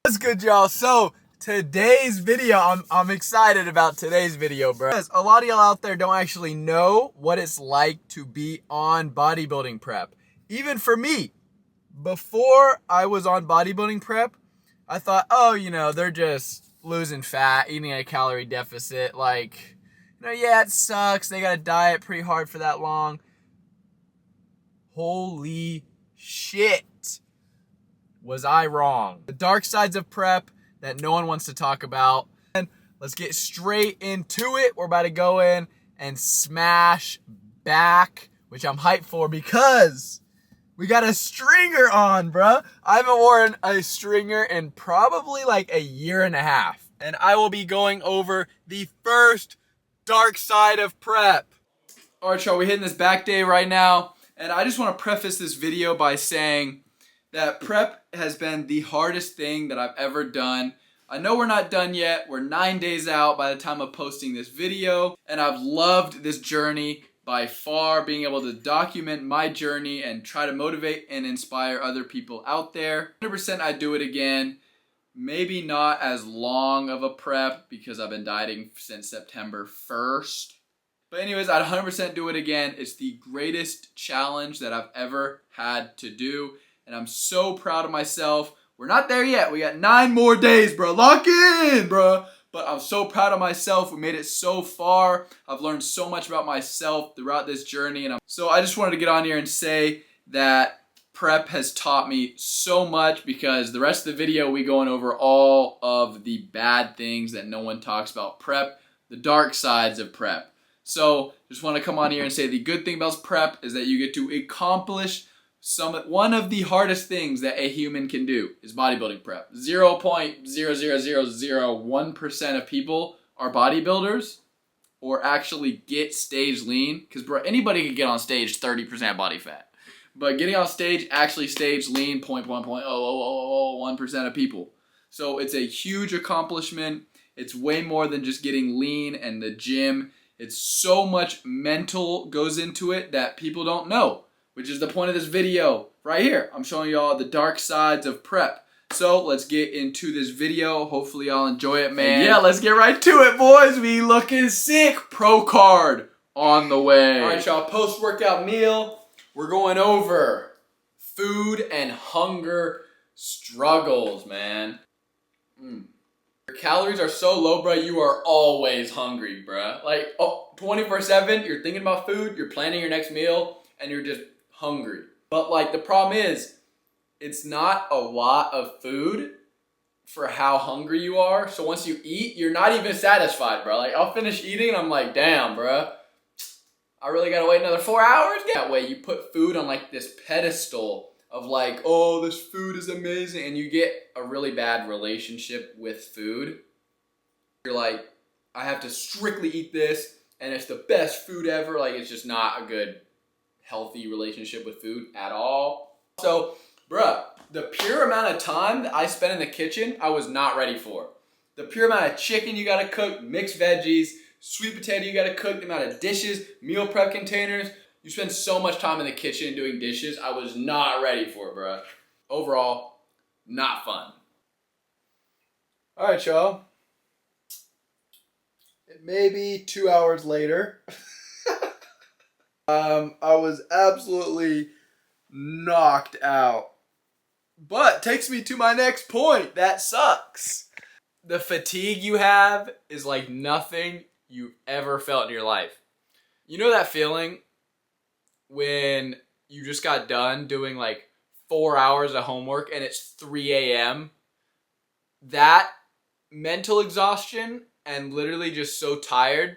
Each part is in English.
That's good, y'all. So today's video, I'm excited about today's video, bro. Because a lot of y'all out there don't actually know what it's like to be on bodybuilding prep. Even for me, before I was on bodybuilding prep, I thought, oh, they're just losing fat, eating a calorie deficit. Like, yeah, it sucks. They got to diet pretty hard for that long. Holy shit. Was I wrong? The dark sides of prep that no one wants to talk about. And let's get straight into it. We're about to go in and smash back, which I'm hyped for because we got a stringer on, bruh. I haven't worn a stringer in probably like a year and a half. And I will be going over the first dark side of prep. All right, y'all, we're hitting this back day right now. And I just want to preface this video by saying that prep has been the hardest thing that I've ever done. I know we're not done yet. We're 9 days out by the time of posting this video. And I've loved this journey by far, being able to document my journey and try to motivate and inspire other people out there. 100% I'd do it again. Maybe not as long of a prep because I've been dieting since September 1st. But anyways, I'd 100% do it again. It's the greatest challenge that I've ever had to do. And I'm so proud of myself. We're not there yet. We got 9 more days, bro. Lock in, bro. But I'm so proud of myself. We made it so far. I've learned so much about myself throughout this journey. So I just wanted to get on here and say that prep has taught me so much, because the rest of the video we going over all of the bad things that no one talks about prep, the dark sides of prep. So just want to come on here and say the good thing about prep is that you get to accomplish one of the hardest things that a human can do is bodybuilding prep. 0.00001% of people are bodybuilders or actually get stage lean. Because bro, anybody can get on stage 30% body fat. But getting on stage, actually stage lean, 0.1% of people. So it's a huge accomplishment. It's way more than just getting lean and the gym. It's so much mental goes into it that people don't know, which is the point of this video right here. I'm showing you all the dark sides of prep. So let's get into this video. Hopefully y'all enjoy it, man. Yeah, let's get right to it, boys. We looking sick. Pro card on the way. All right, y'all, post-workout meal. We're going over food and hunger struggles, man. Your calories are so low, bro, you are always hungry, bro. Like, 24/7, you're thinking about food, you're planning your next meal, and you're just hungry. But like, the problem is, it's not a lot of food for how hungry you are. So once you eat, you're not even satisfied, bro. Like, I'll finish eating and I'm like, damn, bro, I really gotta wait another 4 hours? That way you put food on like this pedestal of like, oh, this food is amazing. And you get a really bad relationship with food. You're like, I have to strictly eat this and it's the best food ever. Like, it's just not a good, healthy relationship with food at all. So, bruh, the pure amount of time that I spent in the kitchen, I was not ready for. The pure amount of chicken you gotta cook, mixed veggies, sweet potato you gotta cook, the amount of dishes, meal prep containers. You spend so much time in the kitchen doing dishes, I was not ready for it, bruh. Overall, not fun. All right, y'all. It may be 2 hours later. I was absolutely knocked out. But takes me to my next point. That sucks. The fatigue you have is like nothing you've ever felt in your life. You know that feeling when you just got done doing like 4 hours of homework and it's 3 a.m.? That mental exhaustion and literally just so tired,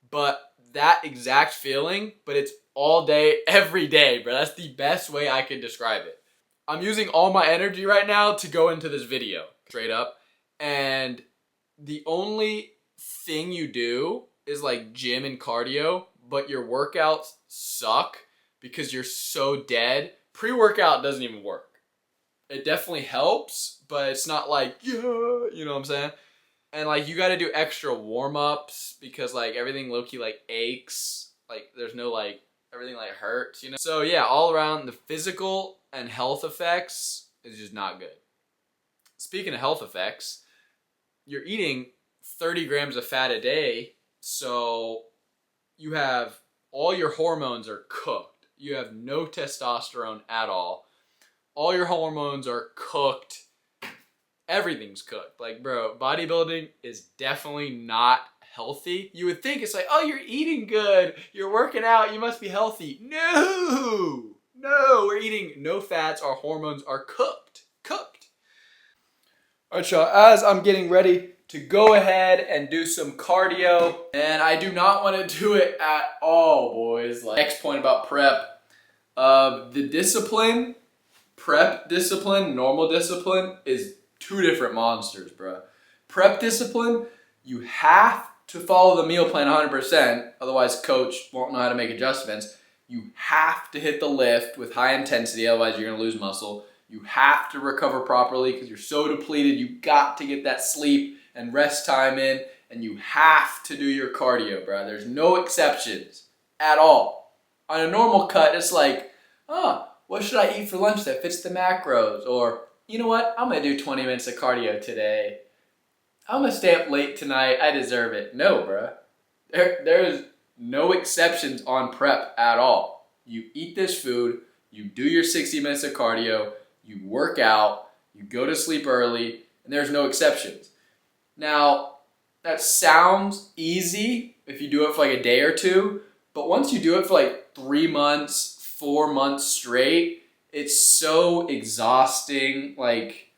but that exact feeling, but it's all day, every day, bro. That's the best way I can describe it. I'm using all my energy right now to go into this video, straight up. And the only thing you do is like gym and cardio, but your workouts suck because you're so dead. Pre-workout doesn't even work. It definitely helps, but it's not like, yeah, you know what I'm saying? And like, you gotta do extra warm-ups because like everything low-key like aches. Like there's no like, everything like hurts, you know? So yeah, all around the physical and health effects is just not good. speaking of health effects, you're eating 30 grams of fat a day, so you have all your hormones are cooked. You have no testosterone at all. All your hormones are cooked. Everything's cooked. Like, bro, bodybuilding is definitely not healthy. You would think it's like, oh, you're eating good, you're working out, you must be healthy. No, we're eating no fats. Our hormones are cooked. All right, y'all, as I'm getting ready to go ahead and do some cardio, and I do not want to do it at all, boys. Like, next point about prep, the discipline, prep discipline, normal discipline is two different monsters, bro. Prep discipline, you have to follow the meal plan 100%, otherwise coach won't know how to make adjustments. You have to hit the lift with high intensity, otherwise you're gonna lose muscle. You have to recover properly because you're so depleted. You got to get that sleep and rest time in, and you have to do your cardio, bro. There's no exceptions at all. On a normal cut, it's like, what should I eat for lunch that fits the macros? Or, you know what? I'm gonna do 20 minutes of cardio today. I'm gonna stay up late tonight. I deserve it. No, bro. There's no exceptions on prep at all. You eat this food, you do your 60 minutes of cardio, you work out, you go to sleep early, and there's no exceptions. Now, that sounds easy if you do it for like a day or two, but once you do it for like 3 months, 4 months straight, it's so exhausting. Like,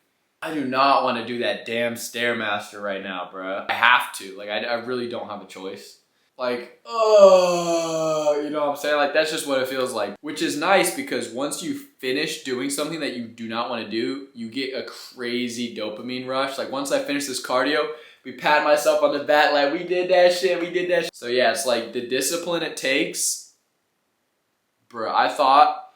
I do not want to do that damn Stairmaster right now, bro. I have to. Like, I really don't have a choice. Like, you know what I'm saying? Like, that's just what it feels like. Which is nice because once you finish doing something that you do not want to do, you get a crazy dopamine rush. Like, once I finish this cardio, we pat myself on the back like, we did that shit. So yeah, it's like the discipline it takes. Bro, I thought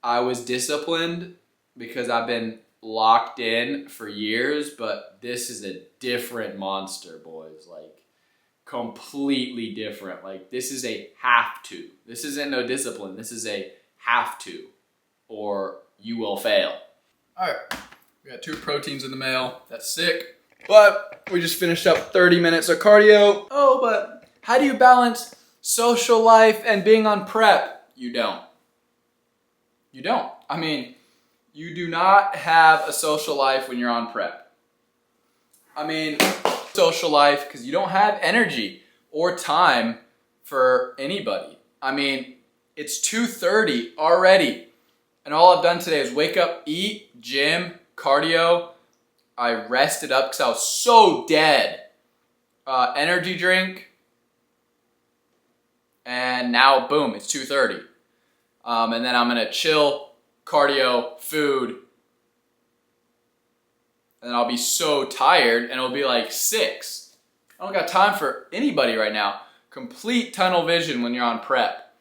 I was disciplined because I've been locked in for years, but this is a different monster, boys. Like, completely different. Like, this is a have to. This isn't no discipline. This is a have to, or you will fail. All right, we got 2 proteins in the mail. That's sick. But we just finished up 30 minutes of cardio. Oh, but how do you balance social life and being on prep? You don't. You don't. I mean, you do not have a social life when you're on prep. I mean, social life because you don't have energy or time for anybody. I mean, it's 2:30 already, and all I've done today is wake up, eat, gym, cardio. I rested up because I was so dead. Energy drink, and now boom, it's 2:30. And then I'm gonna chill, cardio, food, and then I'll be so tired, and it'll be like 6. I don't got time for anybody right now. Complete tunnel vision when you're on prep.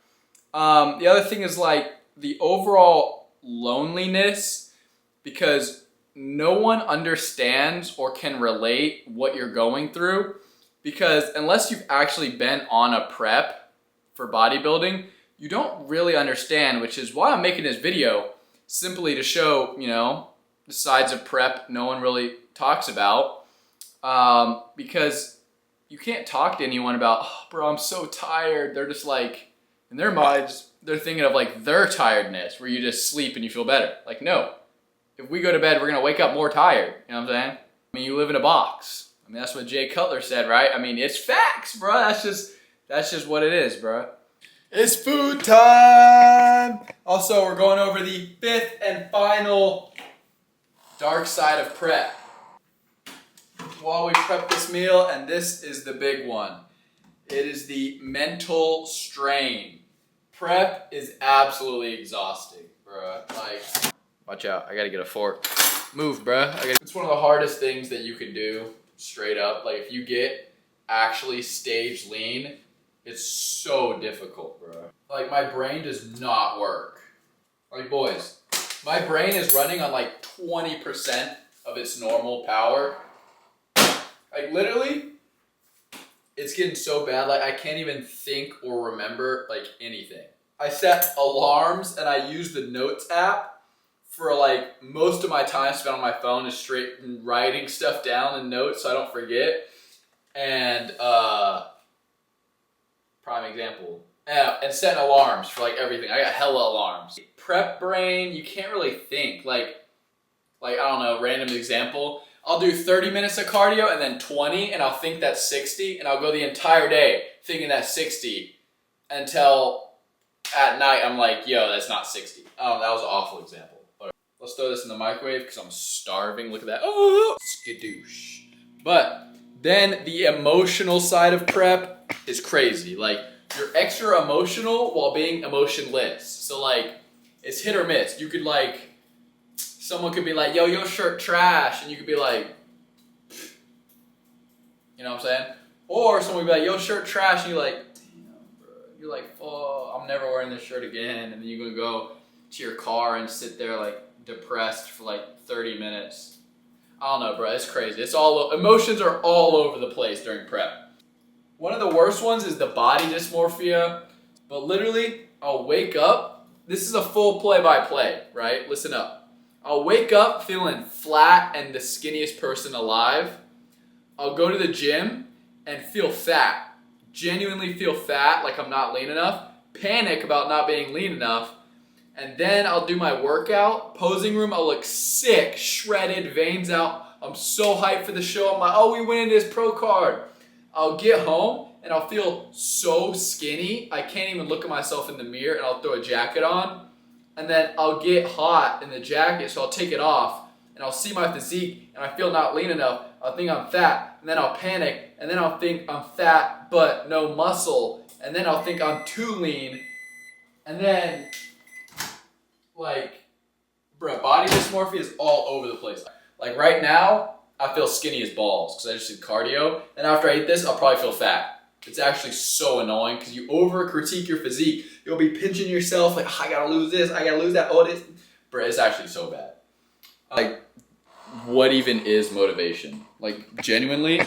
The other thing is like the overall loneliness, because no one understands or can relate what you're going through, because unless you've actually been on a prep for bodybuilding, you don't really understand, which is why I'm making this video, simply to show, you know, the sides of prep no one really talks about, because you can't talk to anyone about, oh, bro, I'm so tired. They're just like, in their minds, they're thinking of like their tiredness, where you just sleep and you feel better. Like, no. If we go to bed, we're gonna wake up more tired. You know what I'm saying? I mean, you live in a box. I mean, that's what Jay Cutler said, right? I mean, it's facts, bro. That's just what it is, bro. It's food time. Also, we're going over the 5th and final dark side of prep. While we prep this meal, and this is the big one. It is the mental strain. Prep is absolutely exhausting, bro. Like, watch out, I gotta get a fork. Move, bro. It's one of the hardest things that you can do, straight up. Like, if you get actually stage lean, it's so difficult, bro. Like, my brain does not work. Like, boys, my brain is running on like 20% of its normal power. Like, literally, it's getting so bad, like I can't even think or remember like anything. I set alarms and I use the notes app for like most of my time spent on my phone is straight writing stuff down in notes so I don't forget. And prime example. And setting alarms for like everything. I got hella alarms. Prep brain, you can't really think. Like I don't know, random example. I'll do 30 minutes of cardio and then 20 and I'll think that's 60 and I'll go the entire day thinking that's 60 until at night I'm like, yo, that's not 60. Oh, that was an awful example. Let's throw this in the microwave because I'm starving. Look at that. Oh, skadoosh. But then the emotional side of prep is crazy. Like, you're extra emotional while being emotionless. So like, it's hit or miss. You could like, someone could be like, yo, your shirt trash. And you could be like, you know what I'm saying? Or someone would be like, yo, shirt trash. And you're like, damn, bro. You're like, oh, I'm never wearing this shirt again. And then you're going to go to your car and sit there like depressed for like 30 minutes. I don't know, bro. It's crazy. It's all, emotions are all over the place during prep. One of the worst ones is the body dysmorphia. But literally, I'll wake up. This is a full play-by-play, right? Listen up. I'll wake up feeling flat and the skinniest person alive. I'll go to the gym and feel fat. Genuinely feel fat, like I'm not lean enough. Panic about not being lean enough. And then I'll do my workout. Posing room, I'll look sick, shredded, veins out. I'm so hyped for the show. I'm like, oh, we winning this pro card. I'll get home and I'll feel so skinny. I can't even look at myself in the mirror and I'll throw a jacket on. And then I'll get hot in the jacket, so I'll take it off. And I'll see my physique and I feel not lean enough. I'll think I'm fat and then I'll panic. And then I'll think I'm fat but no muscle. And then I'll think I'm too lean. And then, like, bro, body dysmorphia is all over the place. Like right now, I feel skinny as balls because I just did cardio. And after I eat this, I'll probably feel fat. It's actually so annoying because you over critique your physique. You'll be pinching yourself like, oh, I gotta lose this, I gotta lose that, oh this. Bro, it's actually so bad. Like, what even is motivation? Like, genuinely,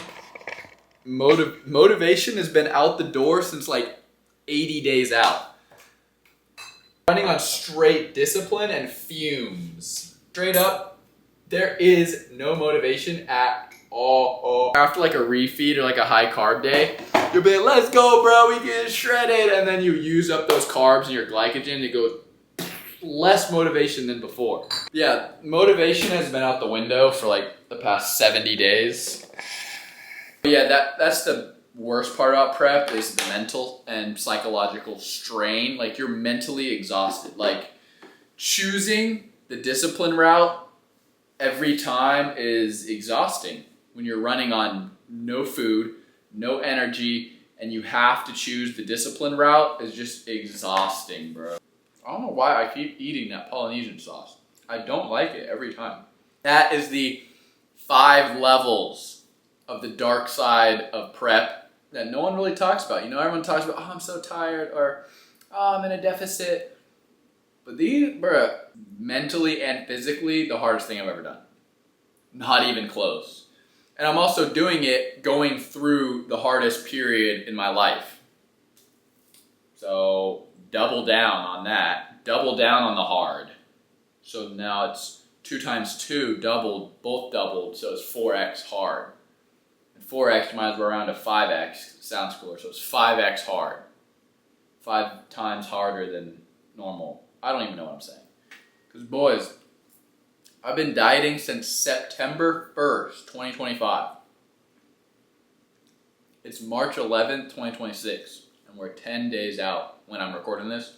motivation has been out the door since like 80 days out. Running on straight discipline and fumes. Straight up, there is no motivation at all. After like a refeed or like a high carb day, you'll be like, let's go, bro, we get shredded. And then you use up those carbs and your glycogen to go less motivation than before. Yeah, motivation has been out the window for like the past 70 days. But yeah, that's the worst part about prep is the mental and psychological strain. Like you're mentally exhausted. Like choosing the discipline route every time is exhausting when you're running on no food, no energy, and you have to choose the discipline route is just exhausting, bro. I don't know why I keep eating that Polynesian sauce. I don't like it every time. That is the 5 levels of the dark side of prep that no one really talks about. You know, everyone talks about, oh, I'm so tired, or oh, I'm in a deficit. But these, bro, mentally and physically, the hardest thing I've ever done. Not even close. And I'm also doing it going through the hardest period in my life. So double down on that. Double down on the hard. So now it's 2 times 2 doubled, both doubled, so it's 4x hard. And 4x might as well round to 5x. Sounds cooler. So it's 5x hard. 5 times harder than normal. I don't even know what I'm saying. Because boys, I've been dieting since September 1st, 2025. It's March 11th, 2026. And we're 10 days out when I'm recording this.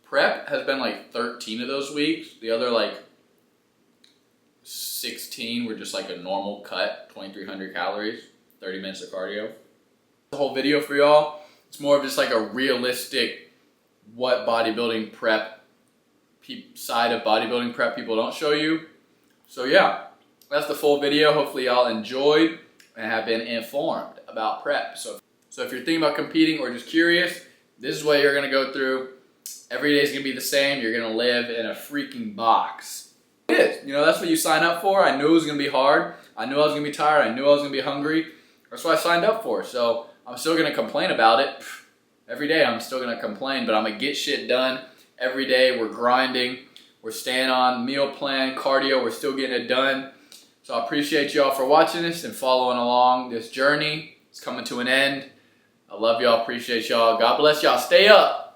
Prep has been like 13 of those weeks. The other like 16 were just like a normal cut, 2,300 calories, 30 minutes of cardio. The whole video for y'all, it's more of just like a realistic what bodybuilding prep side of bodybuilding prep people don't show you. So yeah, that's the full video. Hopefully y'all enjoyed and have been informed about prep. So if you're thinking about competing or just curious, this is what you're gonna go through. Every day is gonna be the same. You're gonna live in a freaking box. It is. You know, that's what you sign up for. I knew it was gonna be hard. I knew I was gonna be tired. I knew I was gonna be hungry. That's what I signed up for. So I'm still gonna complain about it. Every day I'm still gonna complain, but I'm gonna get shit done. Every day we're grinding. We're staying on meal plan, cardio. We're still getting it done. So I appreciate y'all for watching this and following along this journey. It's coming to an end. I love y'all. Appreciate y'all. God bless y'all. Stay up.